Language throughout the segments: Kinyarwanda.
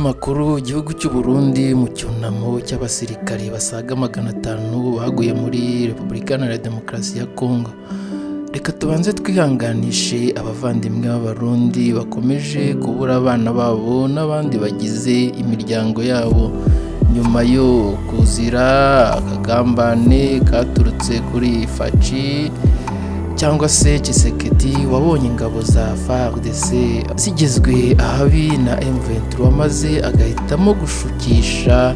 makuru igihugu cy'u Burundi mu cyunamo cy'abasirikari basaga 500 baguye muri Repubulika Iharanira Demokarasi ya Kongo. Reka tubanze twihanganishe abavandimwe b'Abarundi bakomeje kubura abana babo n'abandi bagize imiryango yabo nyuma yo kuzira akagambane katurutse kuri Faci cyangwa se Chisekedi wabonye ingabo za FARDC zigezwe ahabi na M23 maze agahitamo gushukisha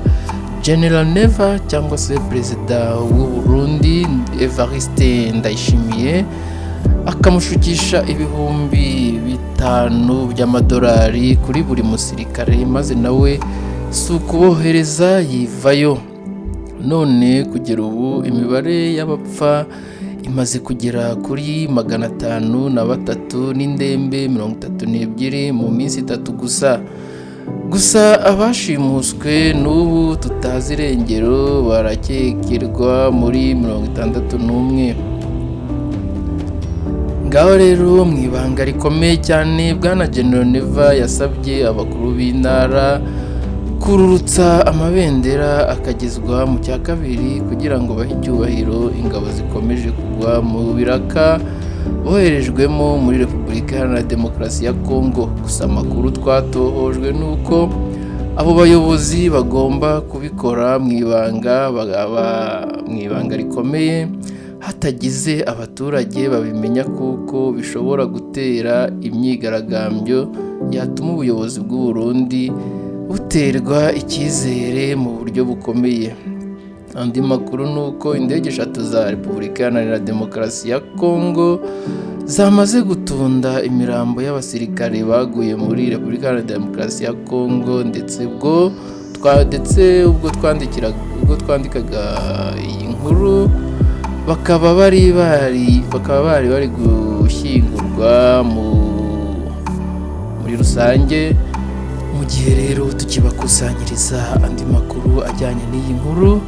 General Neva cyangwa se Perezida w'u Burundi Evariste Ndayishimiye akamushukisha ibihumbi 5 by'amadolari kuri buri musirikare maze nawe sukubohereza yivayo. None kugera ubu imibare y'abapfa imaze kugera kuri 503 n'indembe 32 mu minsi 3 gusa abashimuswe n'ubu tutazi irengero barakekerwa muri 61. Ngaho rero Mwibanga Rikomeye cyane Bwana General Neva yasabye abakuru b'intara kururutsa amabendera akagezwa mu cya kabiri kugira ngo bahe icyubahiro ingabo zikomeje kugwa mu biraka boherejwemo muri Repubulika Iharanira Demokarasi ya Kongo. Gusa amakuru twatohojwe nuko abo bayobozi bagomba kubikora Mwibanga Rikomeye hatagize abaturage babimenya kuko bishobora gutera imyigaragambyo yatuma ubuyobozi bw'u Burundi buterwa icyizere mu buryo bukomeye. Andi makuru nuko indege 3 za Repubulika Iharanira Demokarasi ya Kongo zamaze gutunda imirambo y'abasirikare baguye muri Repubulika Iharanira Demokarasi ya Kongo ndetse ubwo twandikaga iyi nkuru bakaba bari gushyingurwa muri rusange. Mu gihe rero tukibakusanyiriza andi makuru ajyanye n'iyi nkuru,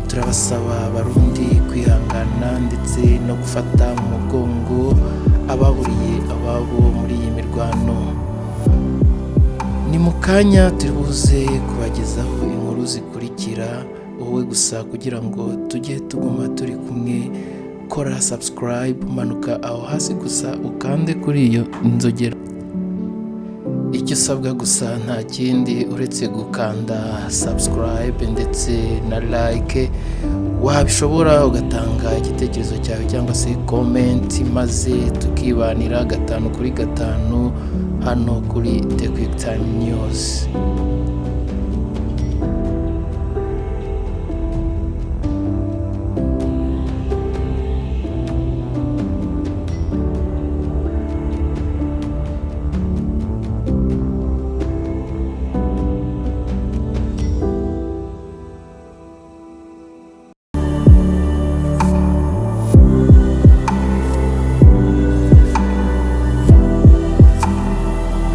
turabasaba Abarundi kwihangana ndetse no gufata mu mugongo ababuriye ababo muri iyi mirwano. Ni mu kanya turibuze kubagezaho inkuru zikurikira, wowe gusa kugira ngo tujye tuguma turi kumwe kora subscribe, manuka aho hasi gusa ukande kuri iyo inzogera. Icyo usabwa gusa nta kindi uretse gukanda subscribe ndetse na like, wabishobora ugatanga igitekerezo cyawe cyangwa se comment maze tukibanira 5 kuri 5 hano kuri The QuickTime News.